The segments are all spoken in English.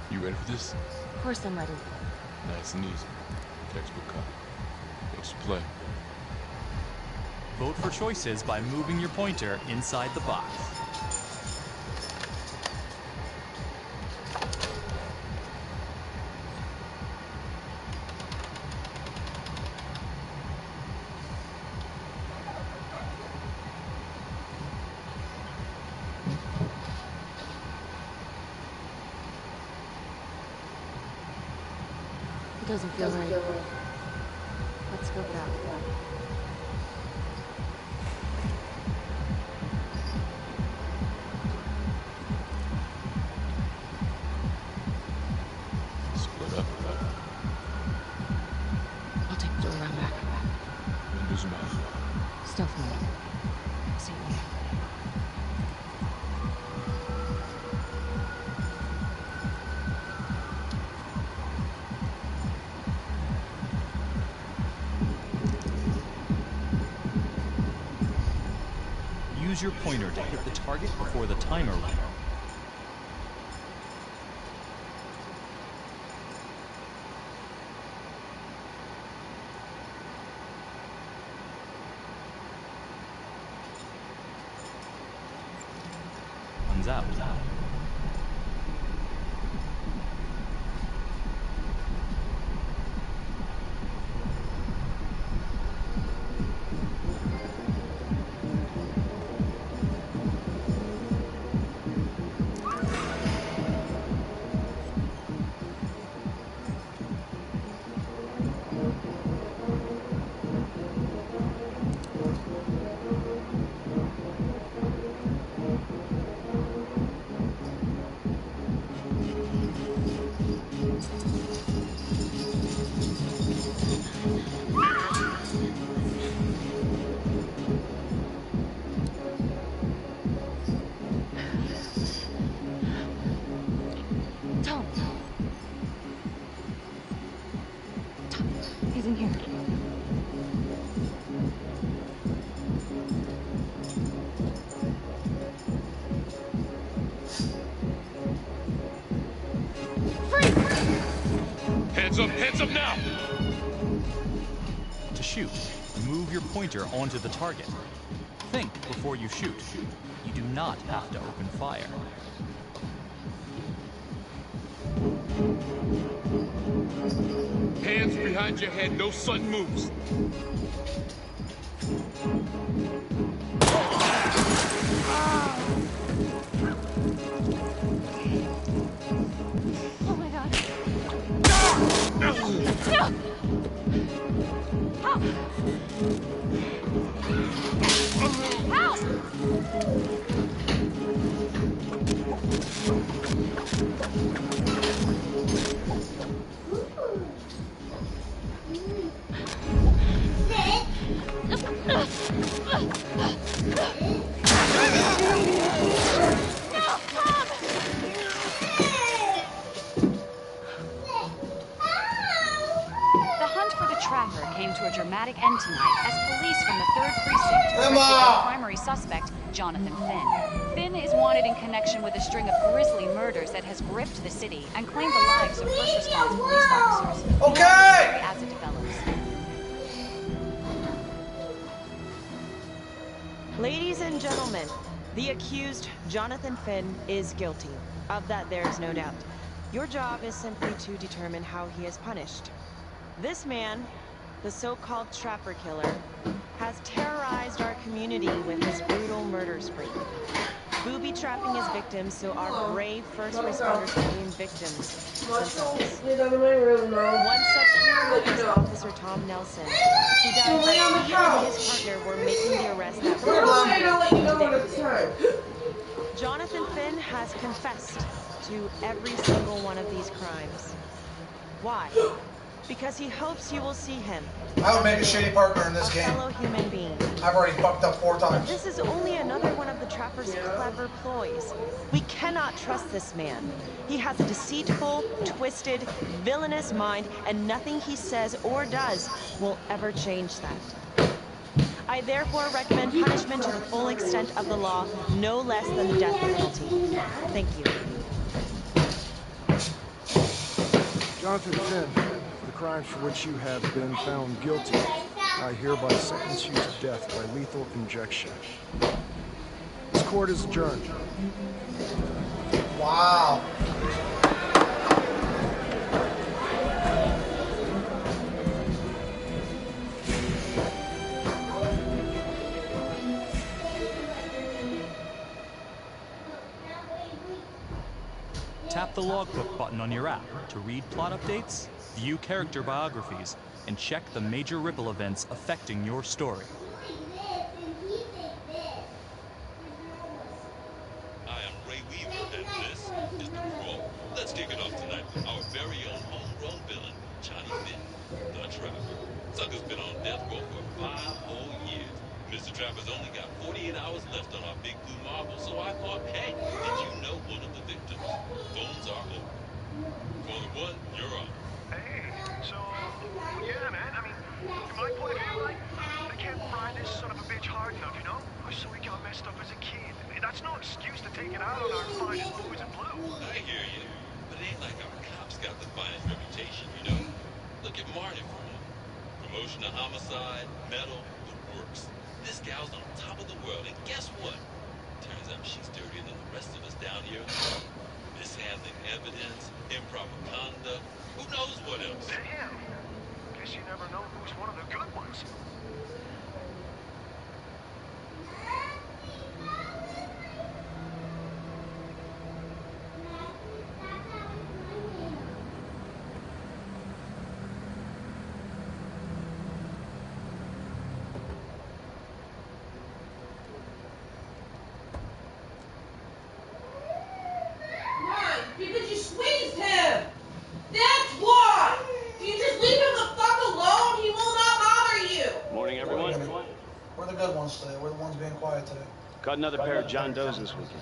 You ready for this? Of course I'm ready. Nice and easy. Textbook copy. What's your play? Vote for choices by moving your pointer inside the box. It doesn't feel right. Let's go back. Split up. I'll take the door around back. Windows mouth. Stealth mode. See you later. Use your pointer to hit the target before the timer runs. Out. He's in here. Hands up now! To shoot, move your pointer onto the target. Think before you shoot. You do not have to open fire. Hands behind your head, no sudden moves. Oh my god. No! Help! Tracker came to a dramatic end tonight as police from the 3rd Precinct arrested their primary suspect, Jonathan Finn. Finn is wanted in connection with a string of grisly murders that has gripped the city and claimed the lives of first response police officers. Okay! As it develops. Ladies and gentlemen, the accused, Jonathan Finn, is guilty. Of that, there is no doubt. Your job is simply to determine how he is punished. This man, the so-called Trapper Killer, has terrorized our community with his brutal murder spree. Booby-trapping his victims so our brave first responders became victims themselves. One such hero was Officer Tom Nelson, who died while he and his partner were making the arrest that brought today. Jonathan Finn has confessed to every single one of these crimes. Why? Because he hopes you will see him. I would make a shady partner in this game. A fellow human being. I've already fucked up 4 times. But this is only another one of the Trapper's clever ploys. We cannot trust this man. He has a deceitful, twisted, villainous mind, and nothing he says or does will ever change that. I therefore recommend punishment to the full extent of the law, no less than the death penalty. Thank you. Jonathan Finn, for the crimes for which you have been found guilty, I hereby sentence you to death by lethal injection. This court is adjourned. Wow. Tap the logbook button on your app to read plot updates, view character biographies, and check the major ripple events affecting your story. I am Ray Weaver, and this is The Crawl. Let's kick it off tonight with our very own homegrown villain, Johnny Finn, the Trapper. Sucker's been on death row for 5 whole years. Mr. Trapper's only got 48 hours left on our big blue marble, so I thought, hey, did you know one of the victims? Phones are open. Caller 1, you're on. Hey, so, yeah, man, I mean, from my point of view, like, I can't find this son of a bitch hard enough, you know? So he got messed up as a kid. That's no excuse to take it out on our finest boys in blue. I hear you, but it ain't like our cops got the finest reputation, you know? Look at Marty for one. Promotion to homicide, medal, the works. This gal's on top of the world, and guess what? Turns out she's dirtier than the rest of us down here. Mishandling evidence, improper conduct, who knows what else? Damn. Guess you never know who's one of the good ones. Because you squeezed him! That's why! If you just leave him the fuck alone, he will not bother you! Morning, everyone. We're the good ones today. We're the ones being quiet today. Caught another pair of John Does this weekend.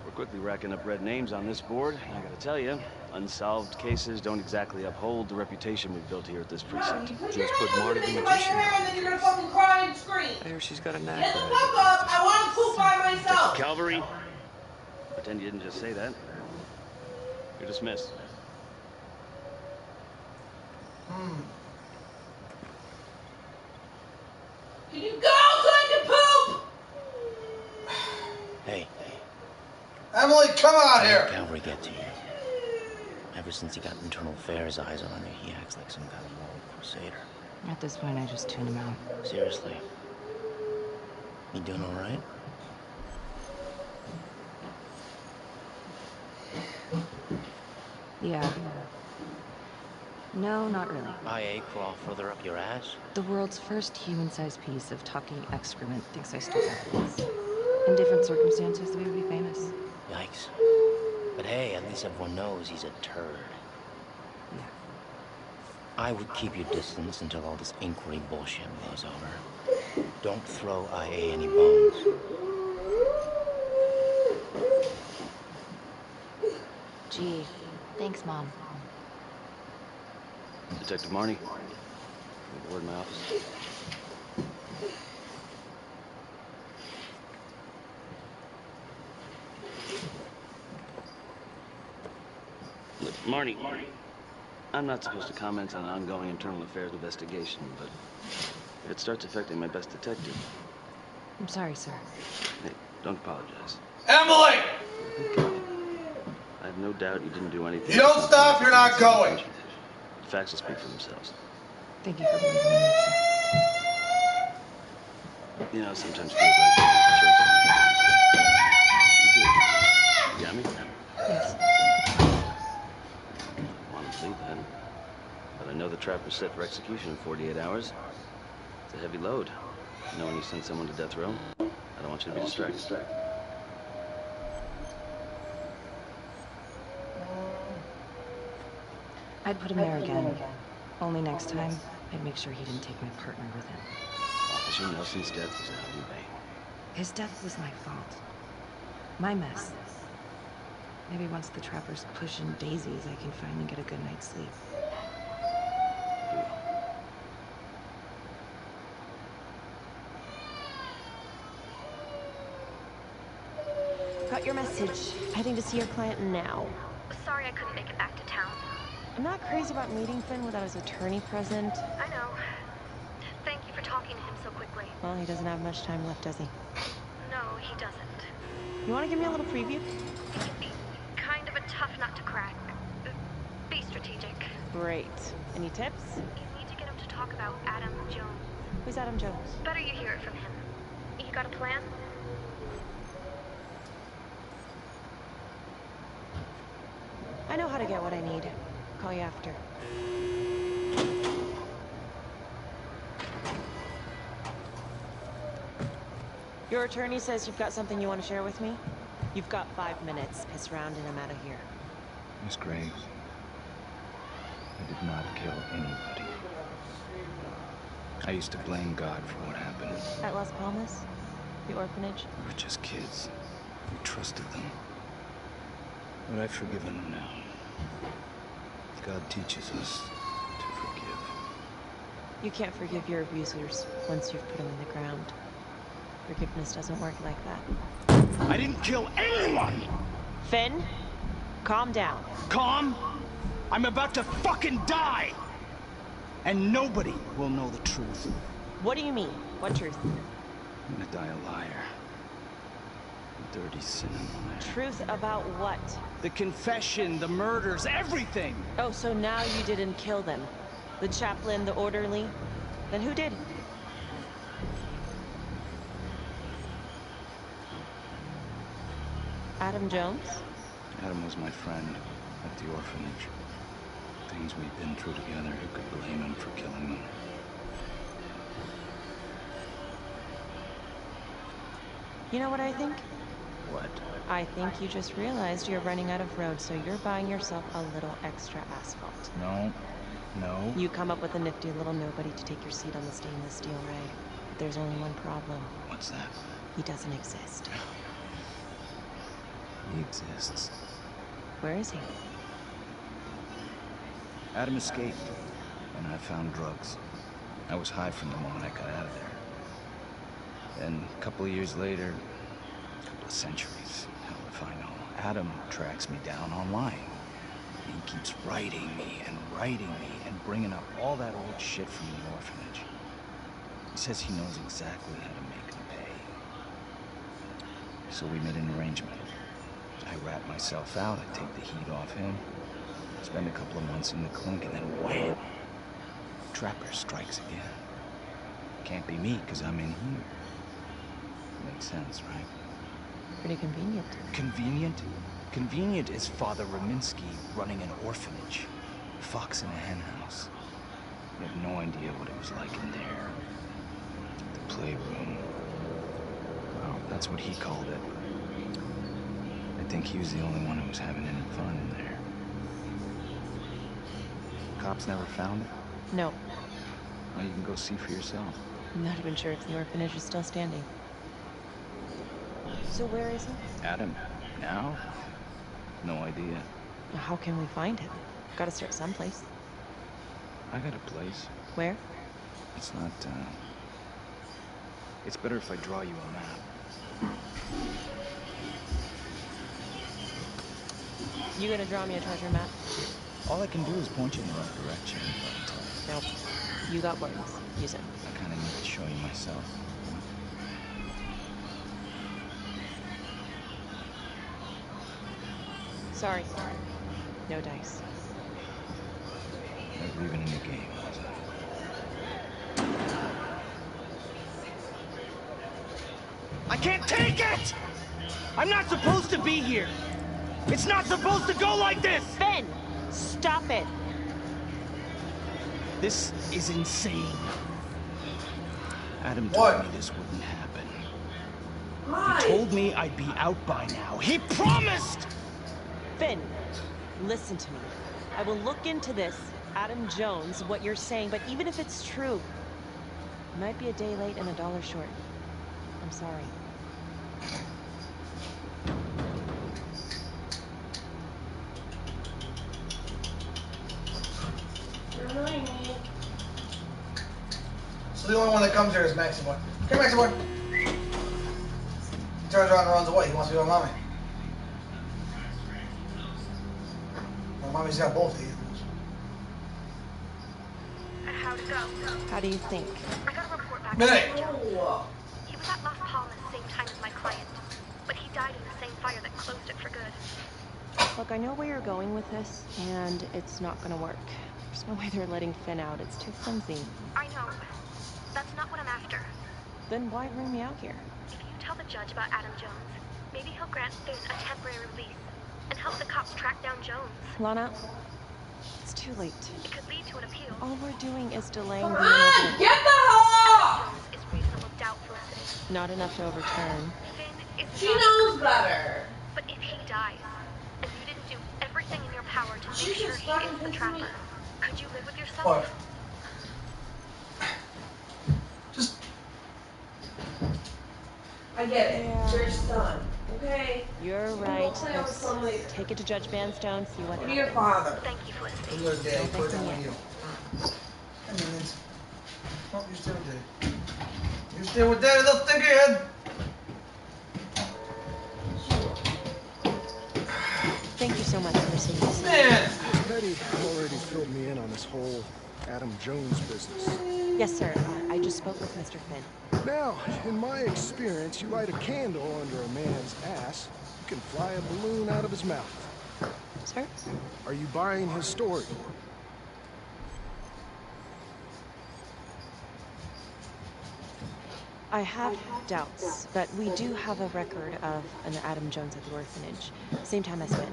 We're quickly racking up red names on this board, and I gotta tell you, unsolved cases don't exactly uphold the reputation we've built here at this precinct. Just put Marty the magician on. And then you're gonna fucking cry and scream. I hear she's got a knack. Get the fuck up! I want to poop by myself! Calvary? Pretend you didn't just say that. You're dismissed. Can you go so I can poop? Hey, Emily, come out here! Calvary get to you. Ever since he got internal affairs eyes on her, he acts like some kind of moral crusader. At this point, I just tune him out. Seriously. You doing all right? Yeah. No, not really. IA crawl further up your ass? The world's first human-sized piece of talking excrement thinks I stole evidence. In different circumstances, we would be famous. Yikes. But hey, at least everyone knows he's a turd. Yeah. I would keep your distance until all this inquiry bullshit blows over. Don't throw IA any bones. Gee, thanks, Mom. Detective Marnie. Leave a word in my office. Look, Marnie, I'm not supposed to comment on an ongoing internal affairs investigation, but if it starts affecting my best detective, I'm sorry, sir. Hey, don't apologize. Emily! You're a good girl. I have no doubt you didn't do anything. You don't stop, you're not going. The facts will speak for themselves. Thank you for believing in me, sir. You know, sometimes feels like you have a choice. You do. You got me? Yes. I want to believe that. But I know the trap was set for execution in 48 hours. It's a heavy load. Knowing you sent someone to death row, I don't want you to be distracted. I'd put him there again. Only next time, I'd make sure he didn't take my partner with him. Officer Nelson's death was out in vain. His death was my fault. My mess. Maybe once the trapper's pushing daisies, I can finally get a good night's sleep. You will. Got your message. Heading to see your client now. Sorry I couldn't make it back to town. I'm not crazy about meeting Finn without his attorney present. I know. Thank you for talking to him so quickly. Well, he doesn't have much time left, does he? No, he doesn't. You want to give me a little preview? It can be kind of a tough nut to crack. Be strategic. Great. Any tips? You need to get him to talk about Adam Jones. Who's Adam Jones? Better you hear it from him. You got a plan? I know how to get what I need. Call you after. Your attorney says you've got something you want to share with me? You've got 5 minutes. Piss around and I'm out of here. Miss Graves, I did not kill anybody. I used to blame God for what happened. At Las Palmas? The orphanage? We were just kids. We trusted them. But I've forgiven them now. God teaches us to forgive. You can't forgive your abusers once you've put them in the ground. Forgiveness doesn't work like that. I didn't kill anyone! Finn, calm down. Calm? I'm about to fucking die! And nobody will know the truth. What do you mean? What truth? I'm gonna die a liar. A dirty sinner. Truth about what? The confession, the murders, everything! Oh, so now you didn't kill them. The chaplain, the orderly? Then who did? Adam Jones? Adam was my friend at the orphanage. Things we'd been through together, who could blame him for killing them? You know what I think? What? I think you just realized you're running out of road, so you're buying yourself a little extra asphalt. No. No. You come up with a nifty little nobody to take your seat on the stainless steel rag. But there's only one problem. What's that? He doesn't exist. He exists. Where is he? Adam escaped, and I found drugs. I was high from the moment I got out of there. Then, a couple of years later, a couple of centuries, hell if I know, Adam tracks me down online. He keeps writing me and bringing up all that old shit from the orphanage. He says he knows exactly how to make me pay. So we made an arrangement. I rat myself out, I take the heat off him, spend a couple of months in the clink, and then wham! Trapper strikes again. Can't be me, because I'm in here. Makes sense, right? Pretty convenient. Convenient? Convenient is Father Raminsky running an orphanage. Fox in a hen house. You have no idea what it was like in there. The playroom. Well, that's what he called it. I think he was the only one who was having any fun in there. Cops never found it? No. Well, you can go see for yourself. I'm not even sure if the orphanage is still standing. So where is he? Adam, now? No idea. How can we find him? Gotta start someplace. I got a place. Where? It's not, it's better if I draw you a map. You gonna draw me a treasure map? All I can do is point you in the right direction, but, Nope. You got words. Use it. I kinda need to show you myself. Sorry. No dice. Never even in the game, was I? I can't take it! I'm not supposed to be here! It's not supposed to go like this! Finn! Stop it! This is insane. Adam told me this wouldn't happen. He told me I'd be out by now. He promised! Finn, listen to me. I will look into this, Adam Jones, what you're saying, but even if it's true, you might be a day late and $1 short. I'm sorry. So the only one that comes here is Maxie Boy. Come Maxie Boy. He turns around and runs away. He wants to go to mommy. Well, mommy's got both of you. How'd it go? How do you think? I got a report back. Hey. He was at Las Palmas the same time as my client, but he died in the same fire that closed it for good. Look, I know where you're going with this, and it's not gonna work. There's no way they're letting Finn out. It's too flimsy. I know. That's not what I'm after. Then why bring me out here? If you tell the judge about Adam Jones, maybe he'll grant Finn a temporary release and help the cops track down Jones. Lana, it's too late. It could lead to an appeal. All we're doing is delaying the Get inevitable. the hell off! Jones is reasonable doubt, Felicity. Not enough to overturn. Finn is She not knows better. But if he dies, and you didn't do everything in your power to make She's sure just he fucking is the pissing trapper, me. could you live with yourself? What? Just. I get it. Yeah. You're your son. Okay? You're We'll right. play with some later. Take it to Judge Vanstone, see what Be your happens. father. Thank you, Felicity. You're dead. Don't Put it thank down me with yet. you. 10 minutes. Oh, you're still dead. You're still with daddy, little thinkhead. Thank you so much for seeing this. Man. Betty already filled me in on this whole Adam Jones business. Yes, sir. I just spoke with Mr. Finn. Now, in my experience, you light a candle under a man's ass, you can fly a balloon out of his mouth. Sir? Are you buying his story? I have doubts, but we do have a record of an Adam Jones at the orphanage. Same time as Finn.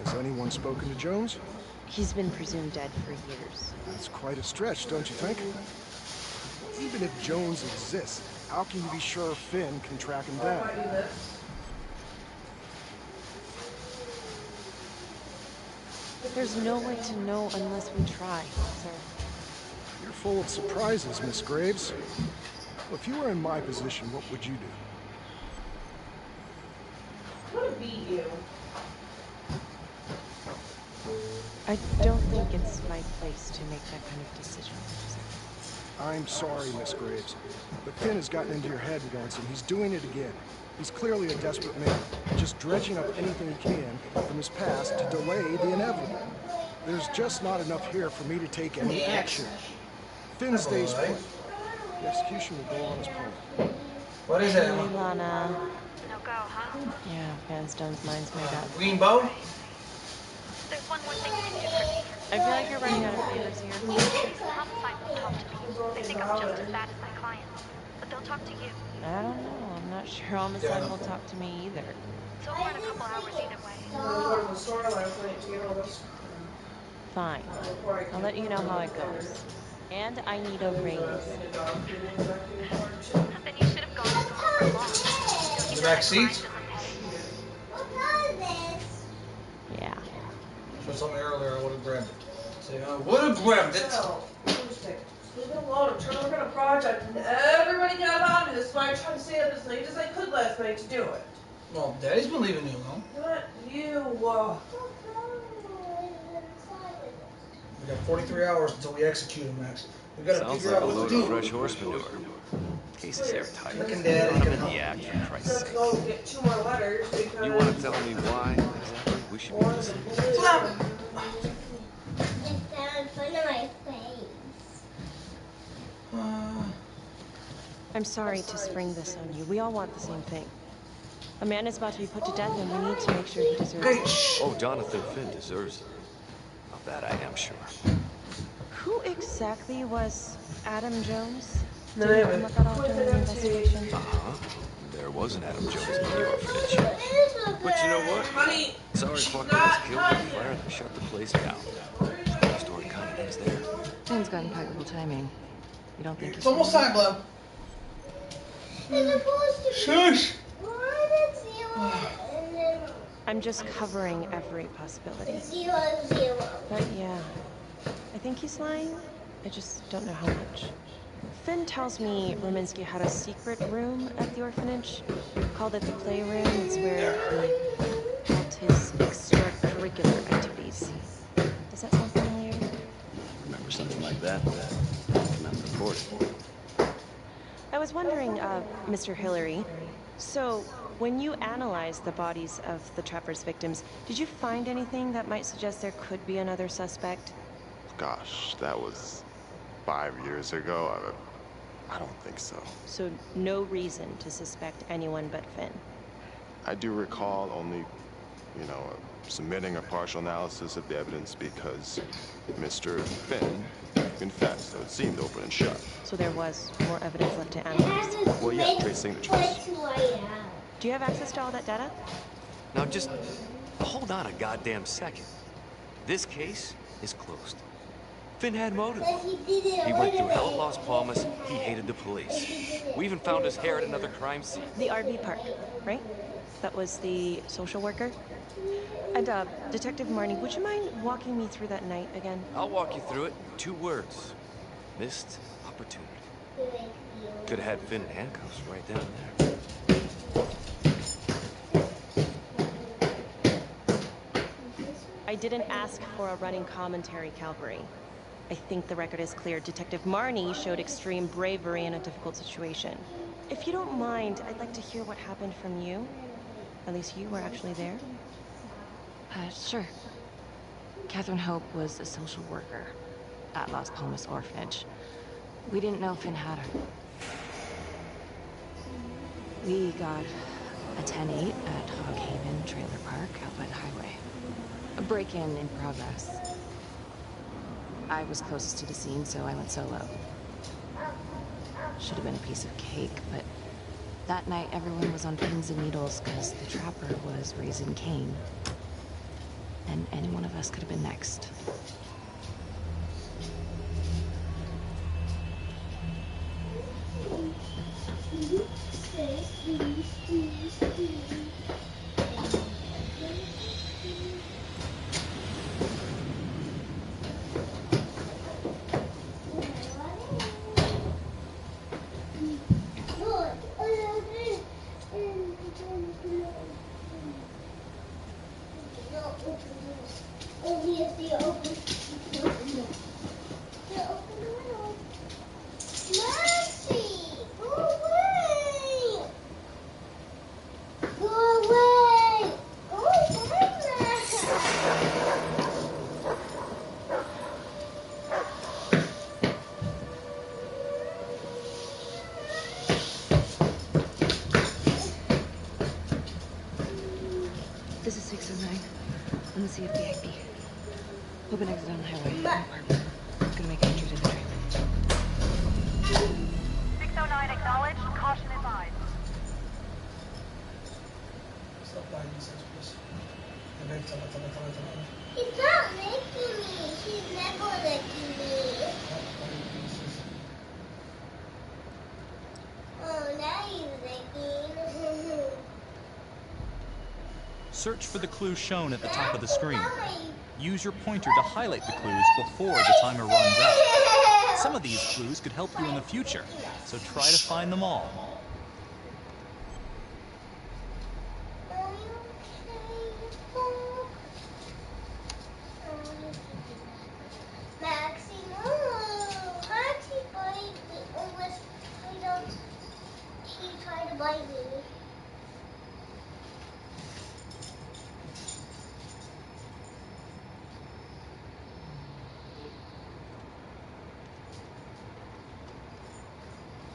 Has anyone spoken to Jones? He's been presumed dead for years. That's quite a stretch, don't you think? Even if Jones exists, how can you be sure Finn can track him down? There's no way to know unless we try, sir. You're full of surprises, Miss Graves. Well, if you were in my position, what would you do? I'm gonna beat you. I don't think it's my place to make that kind of decision. I'm sorry, Miss Graves, but Finn has gotten into your head once, and he's doing it again. He's clearly a desperate man, just dredging up anything he can from his past to delay the inevitable. There's just not enough here for me to take any action. Finn stays put. The execution will go on as planned. What is it, Hey, Emma? Lana. No go, huh? Yeah, Vanstone's mind's made up. Green bow? There's one more thing you can do for me. I feel like you're running out of favors here. Homicide won't talk to me. They think I'm just as bad as my client. But they'll talk to you. I don't know. I'm not sure Homicide will talk to me either. So over in a couple hours either way. Go to the store last night to get all this. Fine. I'll let you know how it goes. And I need a raise. Then you should have gone to the corporate law. The back seats? Yeah. If something earlier, I would have grabbed it. Say, I would have grabbed it. Leave it alone. I'm trying to work on a project, and everybody got on me. This is why I tried to stay up as late as I could last night to do it. Well, Daddy's been leaving you alone. Not you. We got 43 hours until we execute him, Max. We gotta Sounds figure like out a what load to of do. fresh horse manure. Case is airtight. Looking Daddy Put can him in help. the act, for Christ's Let's sake. go get 2 more letters because. You want to tell me why exactly we should be listening? I'm sorry to spring this on you. We all want the same thing. A man is about to be put to death, and we need to make sure he deserves Okay, it. shh. Oh, Jonathan Finn deserves it. Of that I am sure. Who exactly was Adam Jones? No, Did he no, come no. up at all during the investigation? Uh-huh. There was an Adam Jones in the orphanage. But you know what? Honey, Sorry she's fucker was not killed in a done fire yet. that shut the place down. The story kind of ends there. Finn's got impeccable timing. You don't think It's he's almost crazy? time, Blue. Shush. I'm just covering every possibility. But yeah, I think he's lying. I just don't know how much. Finn tells me Rominsky had a secret room at the orphanage. Called it the playroom. It's where he held his extracurricular activities. Does that sound familiar? Remember something like that? Come out and report it. I was wondering, Mr. Hillary, so when you analyzed the bodies of the Trapper's victims, did you find anything that might suggest there could be another suspect? Gosh, that was 5 years ago. I don't think so. So no reason to suspect anyone but Finn. I do recall only, submitting a partial analysis of the evidence because Mr. Finn confessed, so it seemed open and shut. So there was more evidence left to analyze. Well, yeah, trace signatures. Do you have access to all that data? Now just hold on a goddamn second. This case is closed. Finn had motive. He went through hell at Las Palmas. He hated the police. We even found his hair at another crime scene. The RV park, right? That was the social worker? And, Detective Marnie, would you mind walking me through that night again? I'll walk you through it. 2 words. Missed opportunity. Could have had Finn in handcuffs right down there. I didn't ask for a running commentary, Calvary. I think the record is clear. Detective Marnie showed extreme bravery in a difficult situation. If you don't mind, I'd like to hear what happened from you. At least you were actually there. Sure. Catherine Hope was a social worker at Las Palmas Orphanage. We didn't know Finn had her. We got a 10-8 at Hog Haven Trailer Park out by the highway. A break-in in progress. I was closest to the scene, so I went solo. Should have been a piece of cake, but that night everyone was on pins and needles because the Trapper was raising Cain. And any one of us could have been next. This is 609 on the CFDIB. Open exit on the highway. No apartment. Gonna make entry to the trailer. 609 acknowledged. Caution advised. Stop buying these things, please. And then tell me. He's not licking me. He's never licking me. Oh, now he's licking. Search for the clues shown at the top of the screen. Use your pointer to highlight the clues before the timer runs out. Some of these clues could help you in the future, so try to find them all. He tried to bite me.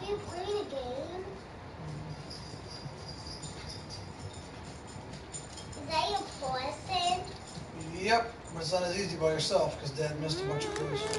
Are you playing a game? that your person? Yep, but it's not as easy by yourself because Dad missed a bunch of clues.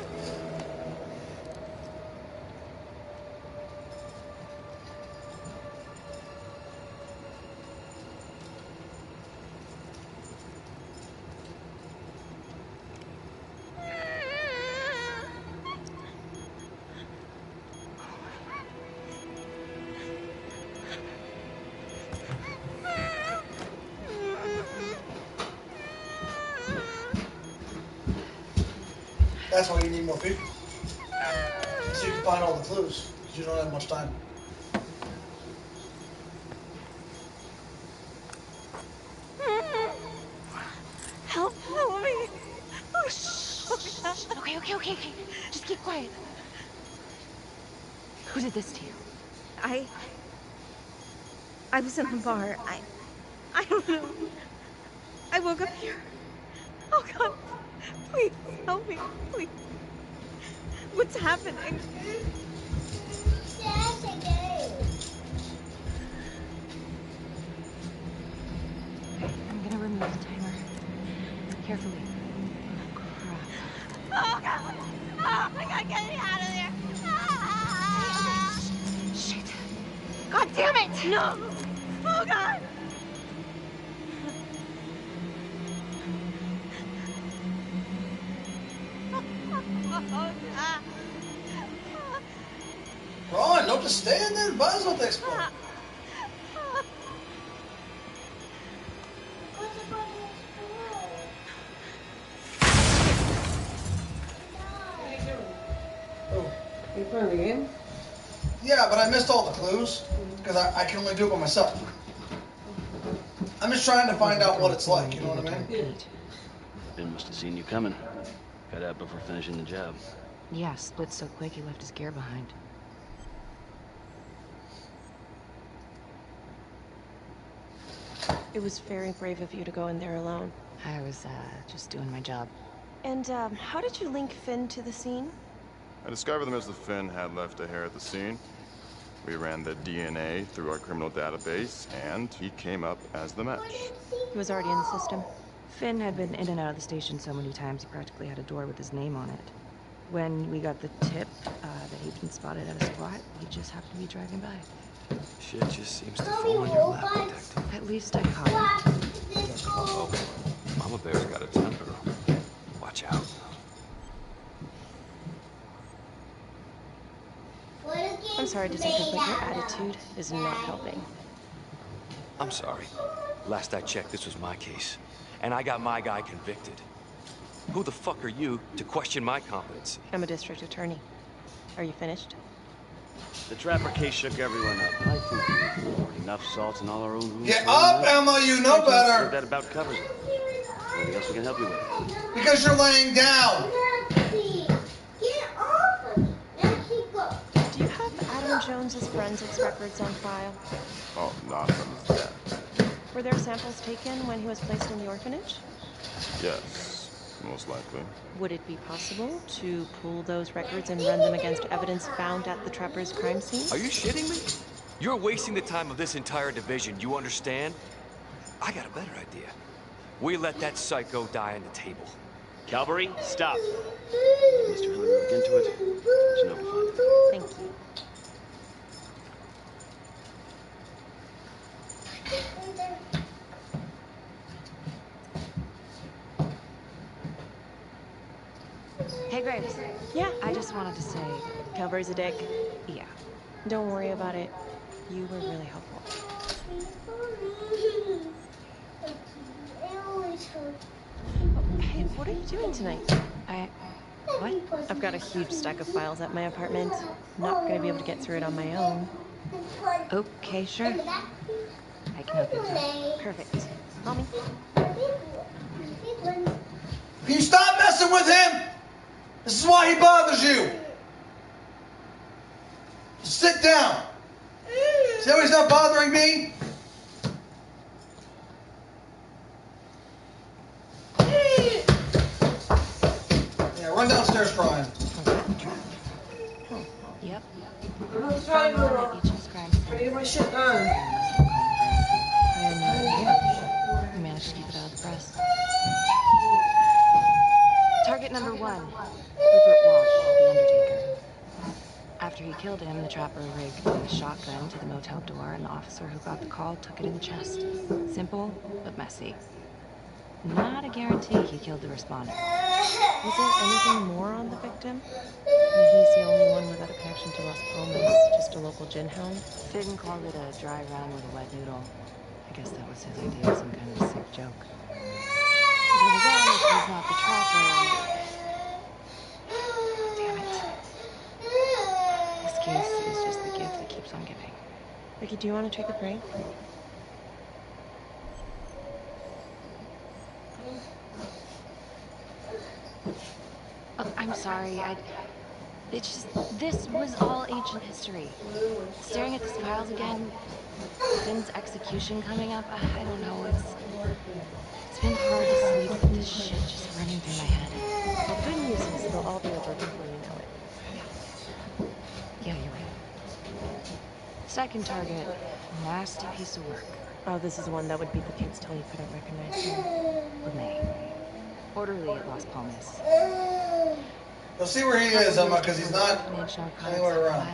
That's why you need more people. So you can find all the clues, because you don't have much time. Help me. Oh, shh. Okay. Just keep quiet. Who did this to you? I was in the bar. I don't know. I woke up here. Oh, God. Please, help me. Please. What's happening? I'm gonna remove the timer. Carefully. Oh, God. Oh, I gotta get me out of there. Okay. Shit. God damn it! No. Oh, God. Oh, God. Ron, don't just stand there. Might as well explode. Oh. You playing the game? Yeah, but I missed all the clues because I can only do it by myself. I'm just trying to find out what it's like, you know what I mean? Ben must have seen you coming. Got out before finishing the job. Yeah, split so quick he left his gear behind. It was very brave of you to go in there alone. I was, just doing my job. And, how did you link Finn to the scene? I discovered that Mr. Finn had left a hair at the scene. We ran the DNA through our criminal database, and he came up as the match. He was already in the system. Finn had been in and out of the station so many times he practically had a door with his name on it. When we got the tip that he'd been spotted at a squat, he just happened to be driving by. Shit just seems to fall in your lap, Detective. At least I caught him. Oh, Mama Bear's got a temper. Watch out. I'm sorry, Detective, but your attitude is not helping. I'm sorry. Last I checked, this was my case. And I got my guy convicted. Who the fuck are you to question my competency? I'm a district attorney. Are you finished? The Trapper case shook everyone up. I think we've poured enough salt in all our own wounds. Get up, Emma, you know better. That about covers it. Anything else we can help you with? Because you're laying down. Do you have Adam Jones's forensics records on file? Oh, not from his death. Were there samples taken when he was placed in the orphanage? Yes, most likely. Would it be possible to pull those records and run them against evidence found at the Trapper's crime scene? Are you shitting me? You're wasting the time of this entire division, you understand? I got a better idea. We let that psycho die on the table. Calvary, stop. Mr. Hillary, look into it. Let you know we'll find it. Thank you. Hey, Graves. Yeah? I just wanted to say... Calvary's a dick. Yeah. Don't worry about it. You were really helpful. Hey, what are you doing tonight? What? I've got a huge stack of files at my apartment. Not gonna be able to get through it on my own. Okay, sure. I can help you with that. Perfect. Call me. Can you stop messing with him? This is why he bothers you. Sit down. See how he's not bothering me? Yeah, run downstairs crying. Yep. What's wrong, girl? Each of his crimes. I need my shit done. And, yeah, we managed to keep killed him, the trapper rigged a shotgun to the motel door, and the officer who got the call took it in the chest. Simple, but messy. Not a guarantee he killed the responder. Was there anything more on the victim? He's the only one without a connection to Las Palmas, just a local gin hound. Finn called it a dry run with a wet noodle. I guess that was his idea of some kind of a sick joke. But then again, if he's not the trapper... Damn it. This case is just the gift that keeps on giving. Ricky, do you want to take a break? Oh, I'm sorry, it's just, this was all ancient history. Staring at these files again, Finn's execution coming up, I don't know, it's been hard to sleep with this shit just running through my head. Well, the good news is they'll all be over before you know it. Yeah, you're right. Second target, nasty piece of work. Oh, this is the one that would beat the kids till you couldn't recognize him. LeMay. Orderly at Las Palmas. You'll see where he is, Emma, because he's not anywhere around.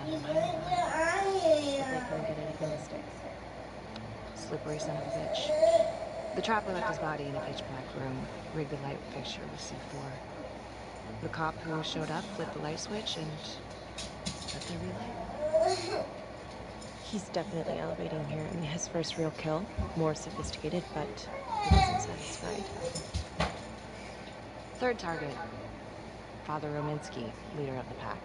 But they couldn't get anything to stick. Slippery son of a bitch. The trapper left his body in a pitch black room, rigged the light fixture with C4. The cop who showed up flipped the light switch and let there be light. He's definitely elevating here. I mean, his first real kill, more sophisticated, but he wasn't satisfied. Third target, Father Rominsky, leader of the pack.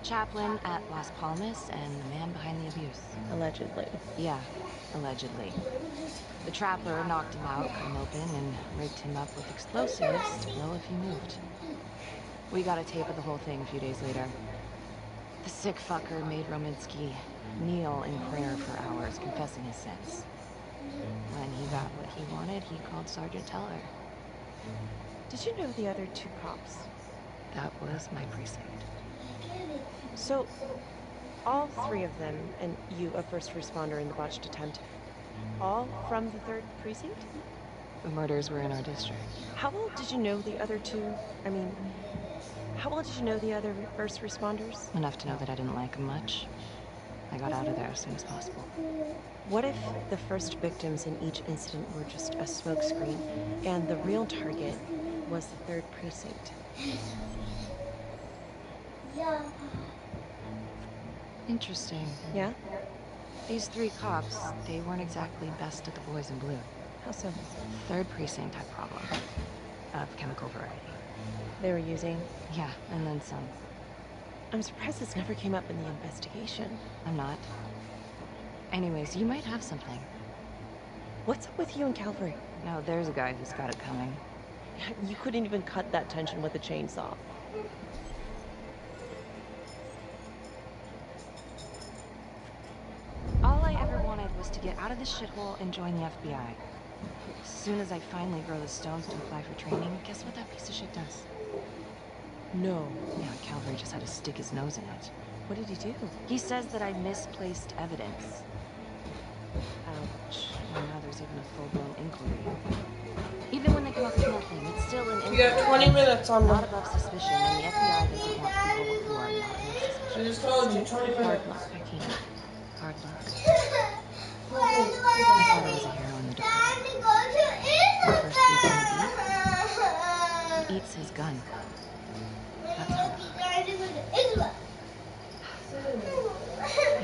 Chaplain at Las Palmas and the man behind the abuse. Allegedly. Yeah, allegedly. The trapper knocked him out, cut him open, and rigged him up with explosives to blow if he moved. We got a tape of the whole thing a few days later. The sick fucker made Rominsky kneel in prayer for hours, confessing his sins. When he got what he wanted, he called Sergeant Teller. Did you know the other two cops? That was my precinct. So, all three of them, and you, a first responder in the botched attempt, all from the 3rd precinct? The murders were in our district. How well did you know the other two? I mean, how well did you know the other first responders? Enough to know that I didn't like them much. I got out of there as soon as possible. What if the first victims in each incident were just a smokescreen, and the real target was the 3rd precinct? Interesting. Yeah? These 3 cops, they weren't exactly best at the boys in blue. How so? 3rd precinct had problem. Of chemical variety. They were using? Yeah, and then some. I'm surprised this never came up in the investigation. I'm not. Anyways, you might have something. What's up with you and Calvary? No, there's a guy who's got it coming. You couldn't even cut that tension with a chainsaw. All I ever wanted was to get out of this shithole and join the FBI. As soon as I finally grow the stones to apply for training, guess what that piece of shit does? No. Yeah, Calvary just had to stick his nose in it. What did he do? He says that I misplaced evidence. Ouch. Well, now there's even a full-blown inquiry. Even when they come up with nothing, it's still an inquiry. You got 20 minutes on Not them. above suspicion, and the FBI doesn't want people who are not above suspicion. I just told you, 20 Hard minutes. luck, Becky. Hard luck. My father was a hero in the department. The first week on the beat, he eats his gun. That's hard.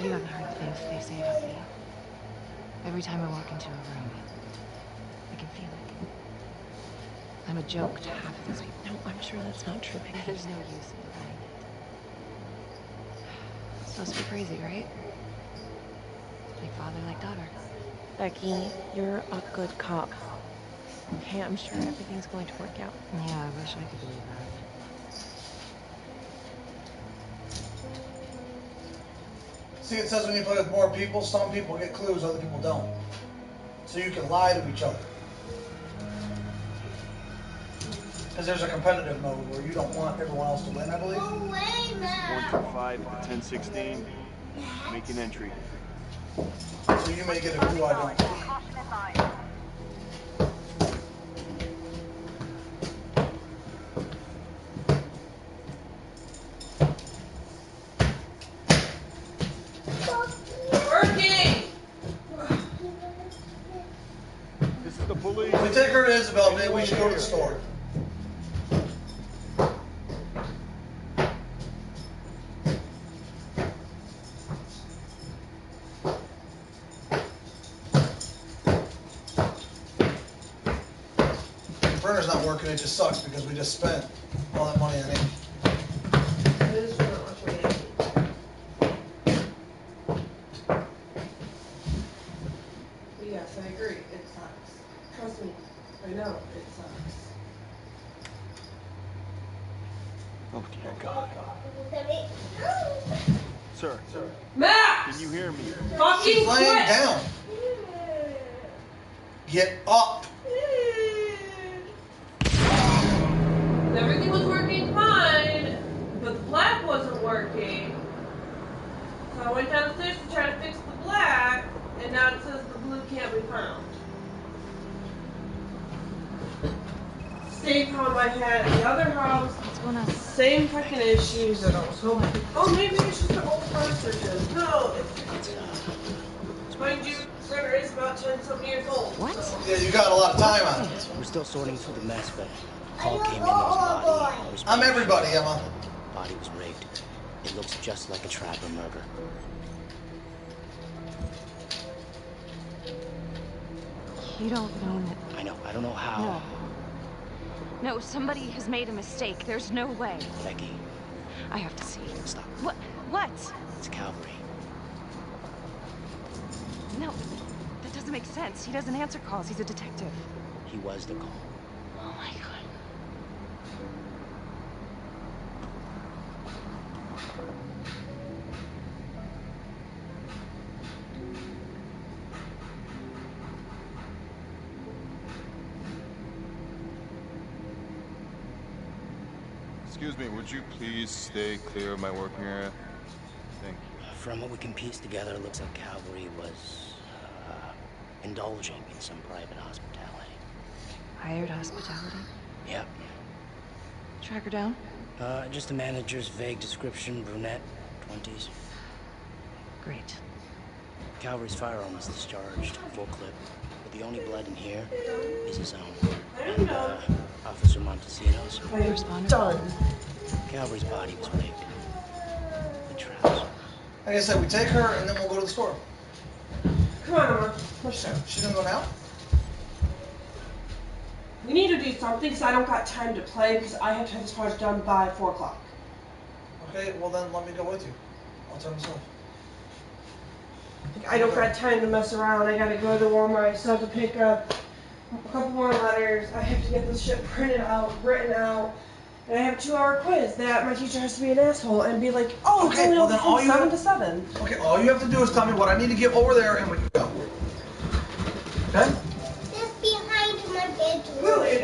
You haven't heard the things they say about me. Every time I walk into a room, I can feel it. I'm a joke to half of those people. No, I'm sure that's not true. There's no use in denying it. It's supposed to be crazy, right? Like father, like daughter. Becky, you're a good cop. Okay, I'm sure everything's going to work out. Yeah, I wish I could believe that. See, it says when you play with more people, some people get clues, other people don't. So you can lie to each other. Because there's a competitive mode where you don't want everyone else to win, I believe. 125 at the 1016. Make an entry. So you may get a clue I don't. Caution advised. take her to Isabel, maybe we should go to the store. The printer's not working, it just sucks because we just spent all that money on ink. It is not much money. Yes, I agree. It sucks. Trust me. I know. It sucks. Oh, dear God. Sir. Max! Can you hear me? Fucking She's laying quit! down. Get up. Everything was working fine, but the black wasn't working. So I went downstairs to try to fix the black, and now it says the blue can't be found. Same problem I had at the other house. What's going on? Same fucking issues that I was hoping. Oh, maybe it's just the old cartridges. No, it's mind you, printer is about 10-something years old. What? Yeah, you got a lot of time on it. We're still sorting through the mess, but call came in, there was a body. I'm everybody, Emma. Body was rigged. It looks just like a trapper murder. You don't know that. I know. I don't know how. No, somebody has made a mistake. There's no way. Becky. I have to see. Stop. What? What? It's Calvary. No, that doesn't make sense. He doesn't answer calls. He's a detective. He was the call. Oh my God. Excuse me, would you please stay clear of my working area? Thank you. From what we can piece together, it looks like Calvary was indulging in some private hospitality. Hired hospitality? Yep. Track her down? Just the manager's vague description, brunette, 20s. Great. Calvary's firearm was discharged, full clip. But the only blood in here is his own. And, Officer Montesino's. Responder? Done. Calvary's body was rigged. The traps. Like I said, we take her and then we'll go to the store. Come on, Emma. Push up. She's gonna go now? We need to do something because I don't got time to play because I have to have this project done by 4 o'clock. Okay, well then let me go with you. I'll turn this off. I don't got time to mess around. I gotta go to Walmart. I still have to pick up a couple more letters. I have to get this shit printed out, written out. And I have a 2-hour quiz that my teacher has to be an asshole and be like, oh, it's only open from 7 to 7. Okay, all you have to do is tell me what I need to get over there and we can go. Okay? Just behind my bedroom. Really?